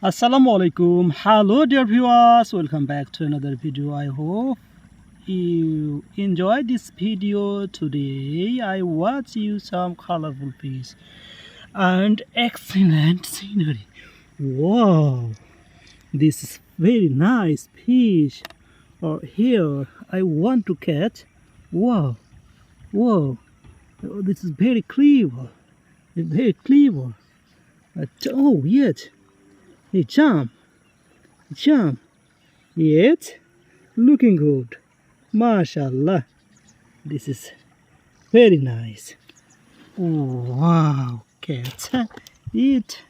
Assalamualaikum. Hello dear viewers, welcome back to another video. I hope you enjoy this video. Today I watch you some colorful fish and excellent scenery. Wow, this is very nice fish. Or here I want to catch. Wow, wow, oh, this is very clever, very clever. Oh yes, hey jump. Jump. Yet, looking good. MashaAllah. This is very nice. Oh, wow. Catch it.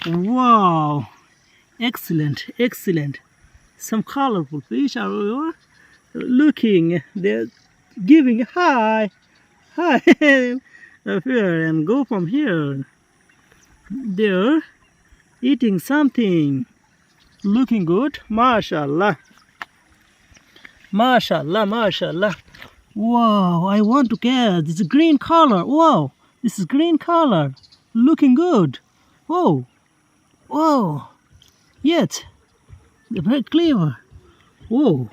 Wow. Excellent. Excellent. Some colorful fish are looking. They're giving hi. Hi. Here and go from here. There. Eating something, looking good. MashaAllah, MashaAllah, MashaAllah. Wow, I want to catch this green color. Wow, this is green color, looking good. Whoa, whoa, yet they're very clever. Whoa,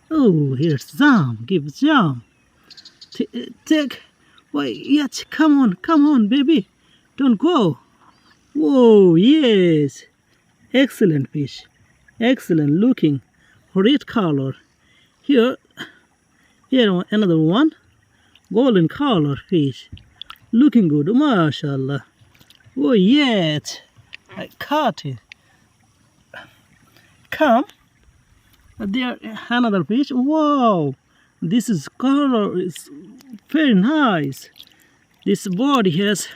oh, here's some. Give some. Take. Wait, yet. Come on, baby, don't go. Whoa, yes. Excellent fish. Excellent looking. Red color. Here another one. Golden color fish. Looking good. MashaAllah. Oh, yes. I caught it. Come. There another fish. Wow. This is color is very nice. This body has.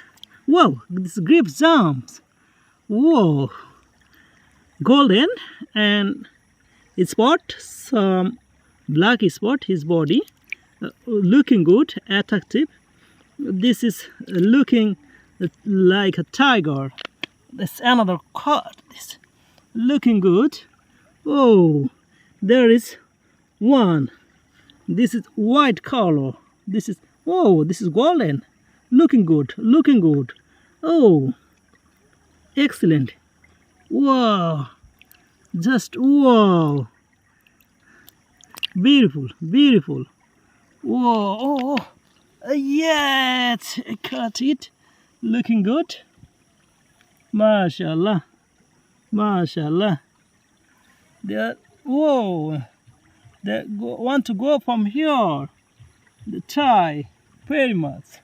Wow, this grip jumps. Whoa, golden and spot, some black spot his body, looking good, attractive. This is looking like a tiger. That's another cut. This looking good. Oh, there is one. This is white color. This is this is golden. Looking good, looking good. Oh, excellent. Wow, just wow. Beautiful, beautiful. Whoa, yes, I caught it. Looking good. MashaAllah, MashaAllah. Whoa, they want to go from here. The try very much.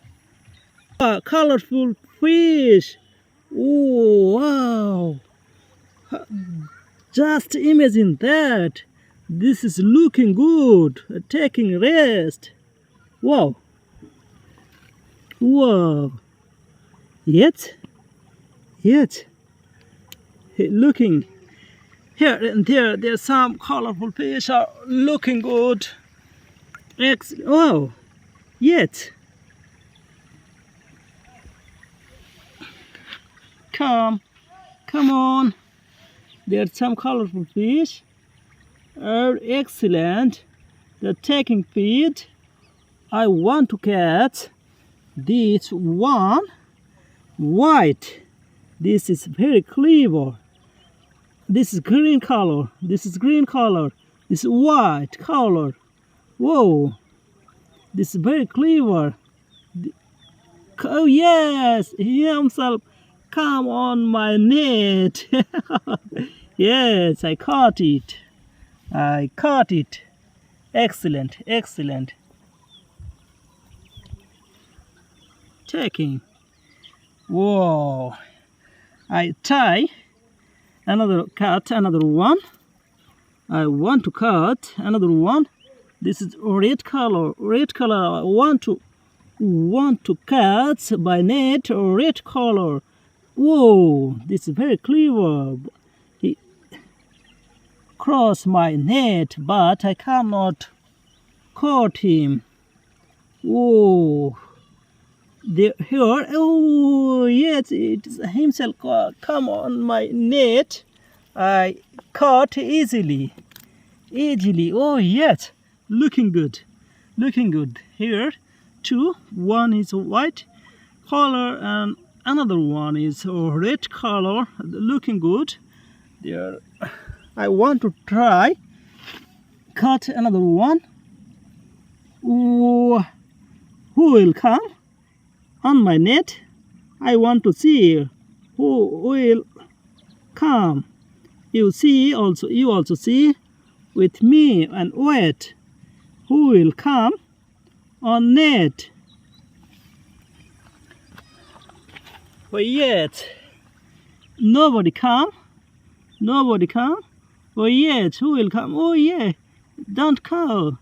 Colorful fish. Oh, wow. Just imagine that. This is looking good. Taking rest. Wow. Wow. Yet. Looking. Here and there's some colorful fish are looking good. Wow. Yet. Come on. There's some colorful fish. Excellent. They're taking feed. I want to catch this one white. This is very clever. This is green color. This is green color. This is white color. Whoa. This is very clever. Oh yes, he himself. Come on my net. Yes, I caught it. Excellent, excellent. Taking. Whoa. I tie another one. I want to cut another one. This is red color. I want to catch by net red color. Whoa, this is very clever. He crossed my net, but I cannot caught him. Whoa, here. Oh, yes, it is himself. Come on my net. I caught easily. Oh, yes, looking good. Here, two. One is white color and another one is red color, looking good. There, I want to try catch another one. Who will come on my net? I want to see who will come. You also see with me and wait. Who will come on net? But yet nobody come. Oh yet, who will come? Oh yeah, don't come.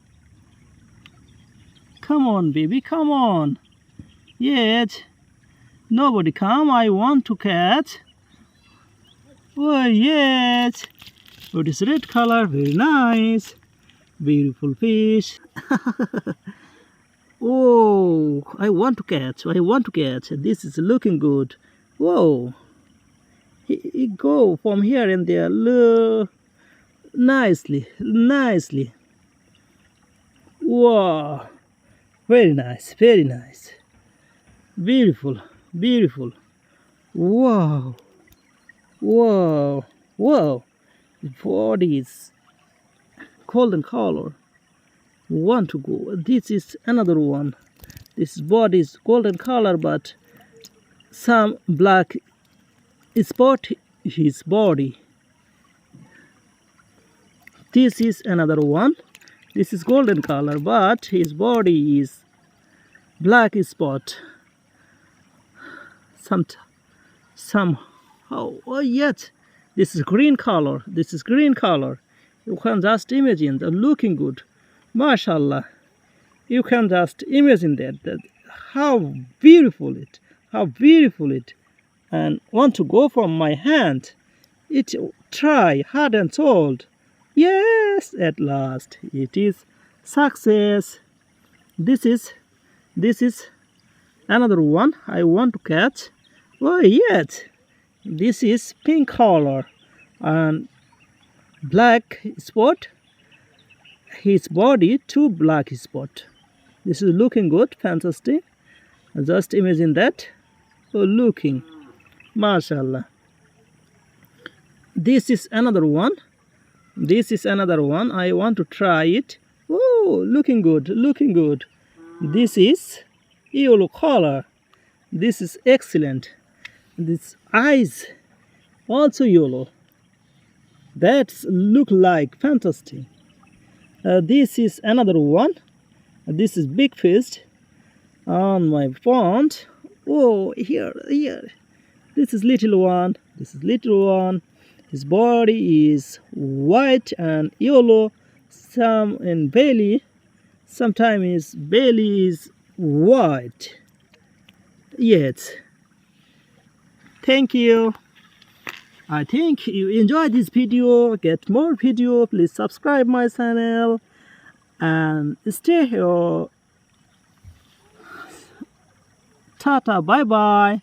Come on, baby, come on. Yet nobody come. I want to catch. Oh yes. Oh, this red color, very nice. Beautiful fish. Oh, I want to catch. This is looking good. Whoa. He go from here and there. Look. Nicely. Wow. Very nice. Beautiful. Wow. The body is golden color. Want to go. This is another one. This body is golden color, but some black spot his body. This is another one. This is golden color, but his body is black spot. Somehow. Oh yes, this is green color. You can just imagine that looking good. Mashallah. You can just imagine that how beautiful it, and want to go from my hand. It try hard and sold. Yes, at last it is success. This is another one I want to catch. Oh yes, this is pink color and black spot. His body, two black spot. This is looking good, fantastic. Just imagine that. Oh, looking, mashallah. This is another one. I want to try it. Oh, looking good. This is yellow color. This is excellent. This eyes also yellow. That look like fantastic. This is another one. This is big fish on my pond. Oh, here. This is little one. His body is white and yellow. Some in belly. Sometimes his belly is white. Yes. Thank you. I think you enjoyed this video. Get more video, please subscribe my channel and stay here. Tata, bye bye.